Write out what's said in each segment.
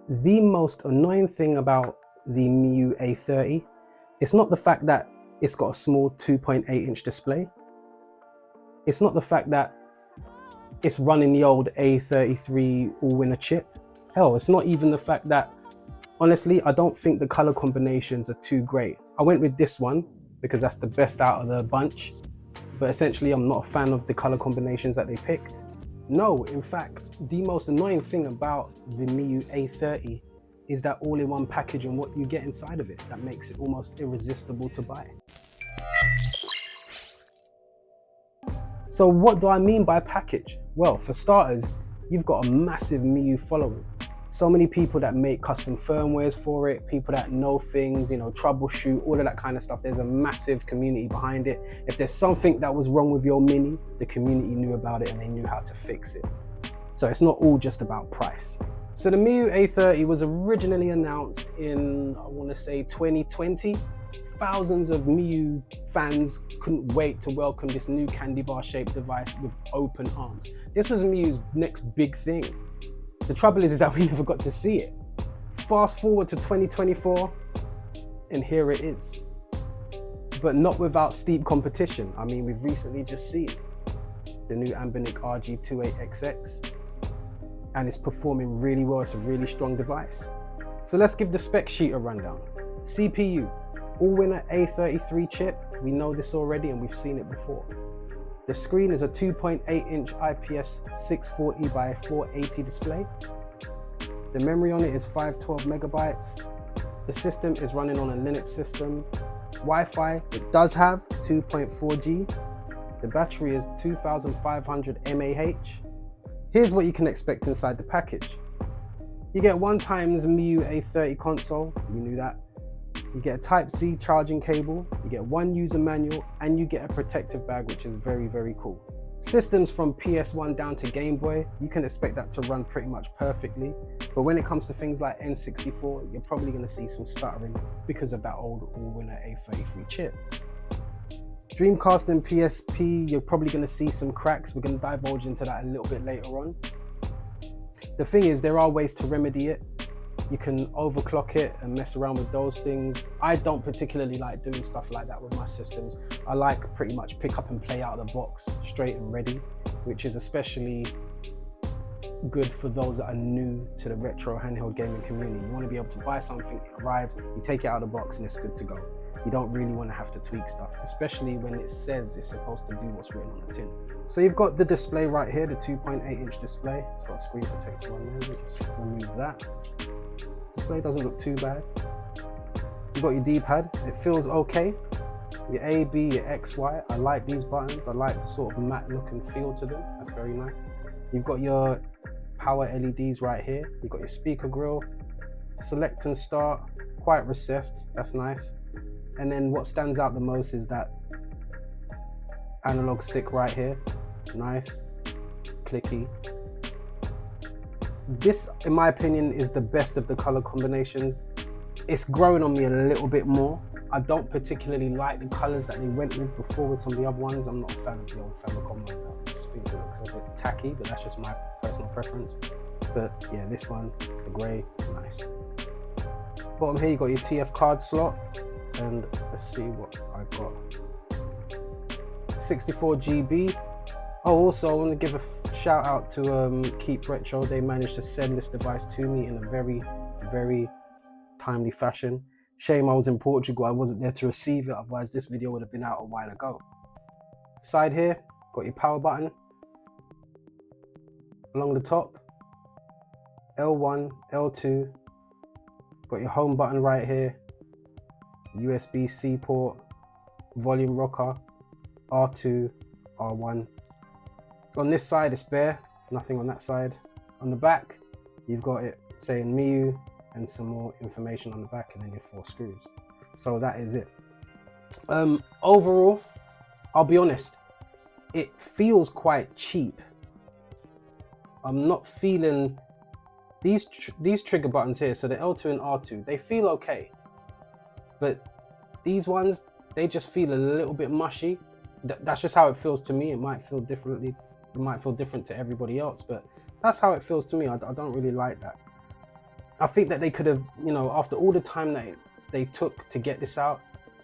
The most annoying thing about the Miyoo A30, it's not the fact that it's got a small 2.8-inch display. It's not the fact that it's running the old A33 all-winner chip. Hell, it's not even the fact that, honestly, I don't think the color combinations are too great. I went with this one because that's the best out of the bunch, but essentially I'm not a fan of the color combinations that they picked. No, in fact, the most annoying thing about the Miyoo A30 is that all-in-one package and what you get inside of it that makes it almost irresistible to buy. So what do I mean by package? Well, for starters, you've got a massive Miyoo following. So many people that make custom firmwares for it, people that know things, you know, troubleshoot, all of that kind of stuff. There's a massive community behind it. If there's something that was wrong with your Mini, the community knew about it and they knew how to fix it. So it's not all just about price. So the Miyoo A30 was originally announced in, I want to say 2020. Thousands of Miyoo fans couldn't wait to welcome this new candy bar shaped device with open arms. This was Miyoo's next big thing. The trouble is that we never got to see it. Fast forward to 2024, and here it is. But not without steep competition. I mean, we've recently just seen the new Anbonik RG28XX, and it's performing really well. It's a really strong device. So let's give the spec sheet a rundown. CPU, all-winner A33 chip. We know this already and we've seen it before. The screen is a 2.8-inch IPS 640 by 480 display. The memory on it is 512 megabytes. The system is running on a Linux system. Wi-Fi, it does have 2.4G. The battery is 2500 mAh. Here's what you can expect inside the package. You get 1x Miyoo A30 console, we knew that. You get a Type-C charging cable, you get one user manual, and you get a protective bag, which is very, very cool. Systems from PS1 down to Game Boy, you can expect that to run pretty much perfectly. But when it comes to things like N64, you're probably gonna see some stuttering because of that old all-winner A33 chip. Dreamcast and PSP, you're probably gonna see some cracks. We're gonna divulge into that a little bit later on. The thing is, there are ways to remedy it. You can overclock it and mess around with those things. I don't particularly like doing stuff like that with my systems. I like pretty much pick up and play out of the box, straight and ready, which is especially good for those that are new to the retro handheld gaming community. You want to be able to buy something, it arrives, you take it out of the box and it's good to go. You don't really want to have to tweak stuff, especially when it says it's supposed to do what's written on the tin. So you've got the display right here, the 2.8-inch display. It's got a screen protector on there. We just remove that. Display doesn't look too bad. You've got your D-pad, it feels okay. Your A, B, your X, Y. I like these buttons. I like the sort of matte look and feel to them. That's very nice. You've got your power LEDs right here. You've got your speaker grille, select and start, quite recessed. That's nice. And then what stands out the most is that analog stick right here. Nice, clicky. This, in my opinion, is the best of the color combination. It's growing on me a little bit more. I don't particularly like the colors that they went with before with some of the other ones. I'm not a fan of the old Famicom ones. I just think it looks a bit tacky, but that's just my personal preference. But yeah, this one, the gray, nice. Bottom here, you got your TF card slot. And let's see what I got. 64 GB. Oh, also I want to give a shout out to Keep Retro. They managed to send this device to me in a very, very timely fashion. Shame I was in Portugal, I wasn't there to receive it, otherwise this video would have been out a while ago. Side here, got your power button. Along the top, L1, L2. Got your home button right here. USB-C port, volume rocker, R2, R1. On this side it's bare, nothing on that side. On the back, you've got it saying Miyoo and some more information on the back, and then your 4 screws. So that is it. Overall, I'll be honest, it feels quite cheap. I'm not feeling these trigger buttons here, so the L2 and R2, they feel okay. But these ones, they just feel a little bit mushy. That's just how it feels to me. It might feel differently. It might feel different to everybody else, but that's how it feels to me. I don't really like that. I think that they could have, you know, after all the time that they took to get this out,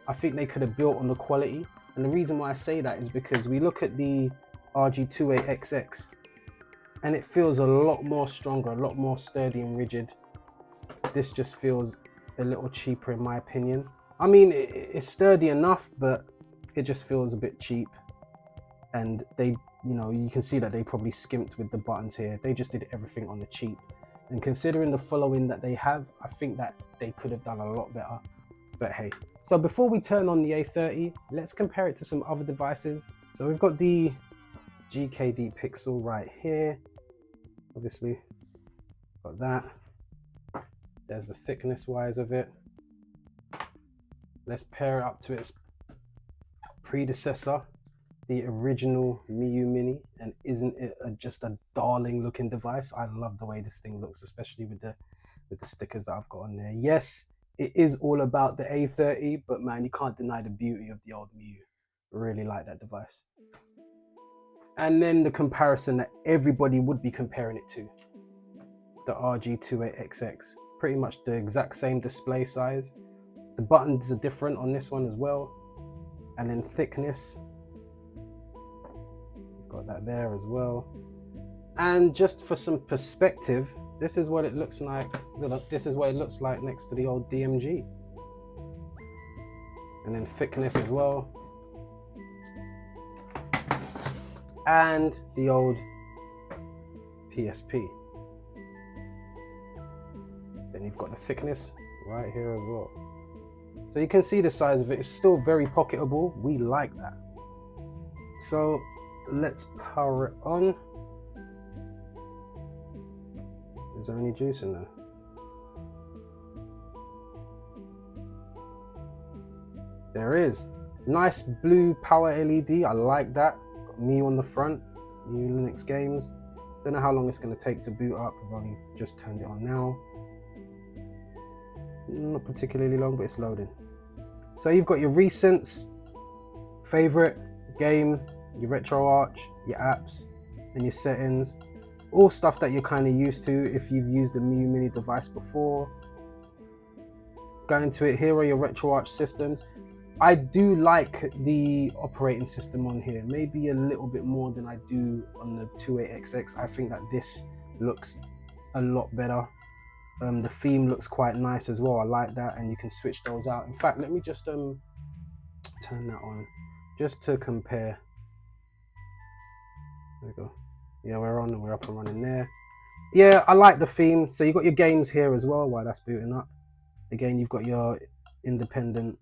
I think they could have built on the quality. And the reason why I say that is because we look at the RG28XX and it feels a lot more stronger, a lot more sturdy and rigid. This just feels a little cheaper in my opinion. I mean, it's sturdy enough, but it just feels a bit cheap. And they, you know, you can see that they probably skimped with the buttons here. They just did everything on the cheap. And considering the following that they have, I think that they could have done a lot better. But hey. So before we turn on the A30, let's compare it to some other devices. So we've got the GKD Pixel right here. Obviously, got that. There's the thickness wise of it. Let's pair it up to its predecessor, the original Miyoo Mini. And isn't it just a darling looking device? I love the way this thing looks, especially with the stickers that I've got on there. Yes, it is all about the A30, but man, you can't deny the beauty of the old Miyoo. Really like that device. And then the comparison that everybody would be comparing it to, the RG28XX. Pretty much the exact same display size. The buttons are different on this one as well. And then thickness, got that there as well. And just for some perspective, this is what it looks like. This is what it looks like next to the old DMG. And then thickness as well. And the old PSP. Then you've got the thickness right here as well. So you can see the size of it. It's still very pocketable. We like that. So let's power it on. Is there any juice in there? There is. Nice blue power LED. I like that. Got Miyoo on the front. Miyoo Linux games. Don't know how long it's going to take to boot up. I've only just turned it on now. Not particularly long, but it's loading. So you've got your recents, favorite, game, your RetroArch, your apps, and your settings. All stuff that you're kind of used to if you've used a Miyoo Mini device before. Going to it, here are your RetroArch systems. I do like the operating system on here, maybe a little bit more than I do on the 28XX. I think that this looks a lot better. The theme looks quite nice as well. I like that, and you can switch those out. In fact, let me just turn that on just to compare. There we go. Yeah, we're on and we're up and running there. Yeah, I like the theme. So you've got your games here as well while that's booting up. Again, you've got your independent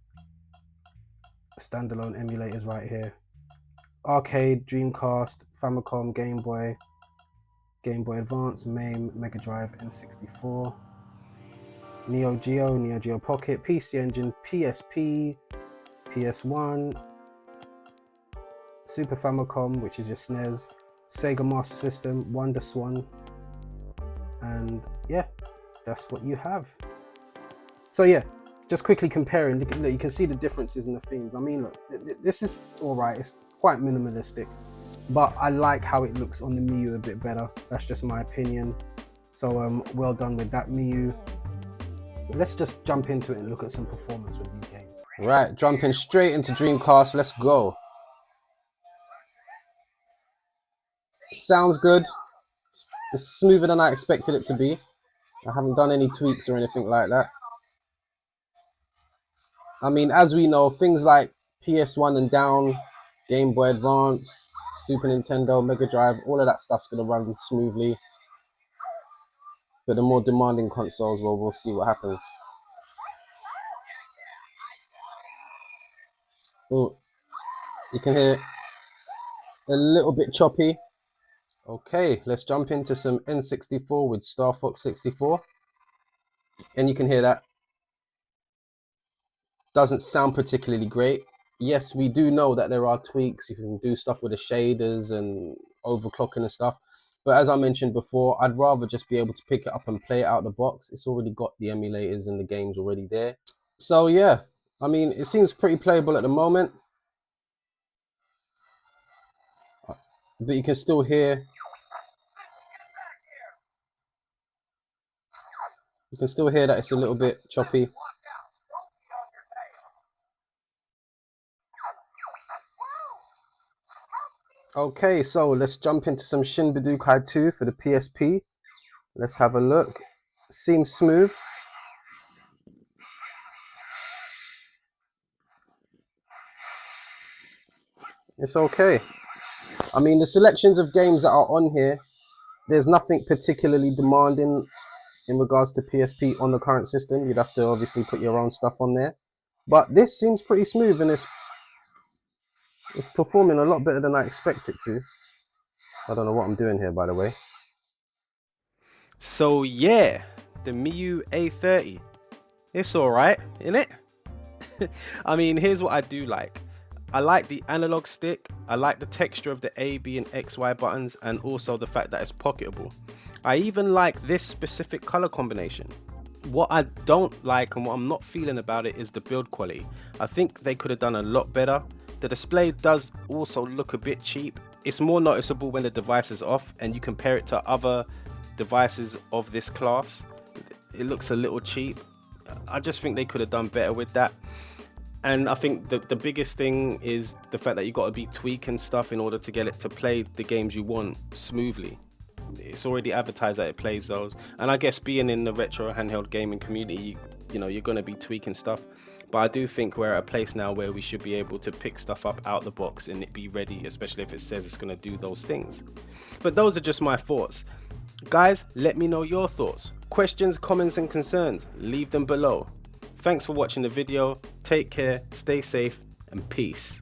standalone emulators right here. Arcade, Dreamcast, Famicom, Game Boy Advance, MAME, Mega Drive, N64. Neo Geo Pocket, PC Engine, PSP, PS1, Super Famicom, which is your SNES, Sega Master System, WonderSwan, and yeah, that's what you have. So yeah, just quickly comparing, look, you can see the differences in the themes. I mean, look, this is all right, it's quite minimalistic, but I like how it looks on the Miyoo a bit better. That's just my opinion. So well done with that, Miyoo. Let's just jump into it and look at some performance with these games. Right, jumping straight into Dreamcast, let's go. Sounds good. It's smoother than I expected it to be. I haven't done any tweaks or anything like that. I mean, as we know, things like PS1 and down, Game Boy Advance, Super Nintendo, Mega Drive, all of that stuff's gonna run smoothly. But the more demanding consoles, well, we'll see what happens. Oh, you can hear a little bit choppy. Okay, let's jump into some N64 with Star Fox 64. And you can hear that doesn't sound particularly great. Yes, we do know that there are tweaks. You can do stuff with the shaders and overclocking and stuff. But as I mentioned before, I'd rather just be able to pick it up and play it out of the box. It's already got the emulators and the games already there. So yeah, I mean, it seems pretty playable at the moment. But you can still hear You can still hear that it's a little bit choppy. Okay, so let's jump into some Shin Budokai 2 for the PSP. Let's have a look. Seems smooth. It's okay. I mean, the selections of games that are on here, there's nothing particularly demanding in regards to PSP on the current system. You'd have to obviously put your own stuff on there. But this seems pretty smooth and it's performing a lot better than I expect it to. I don't know what I'm doing here, by the way. So yeah, the Miyoo A30. It's alright, innit? I mean, here's what I do like. I like the analog stick, I like the texture of the A, B and XY buttons, and also the fact that it's pocketable. I even like this specific color combination. What I don't like and what I'm not feeling about it is the build quality. I think they could have done a lot better. The display does also look a bit cheap. It's more noticeable when the device is off and you compare it to other devices of this class. It looks a little cheap. I just think they could have done better with that. And I think the biggest thing is the fact that you got to be tweaking stuff in order to get it to play the games you want smoothly. It's already advertised that it plays those, and I guess being in the retro handheld gaming community, you know, you're going to be tweaking stuff. But I do think we're at a place now where we should be able to pick stuff up out the box and it be ready, especially if it says it's going to do those things. But those are just my thoughts. Guys, let me know your thoughts. Questions, comments and concerns, leave them below. Thanks for watching the video. Take care, stay safe, and peace.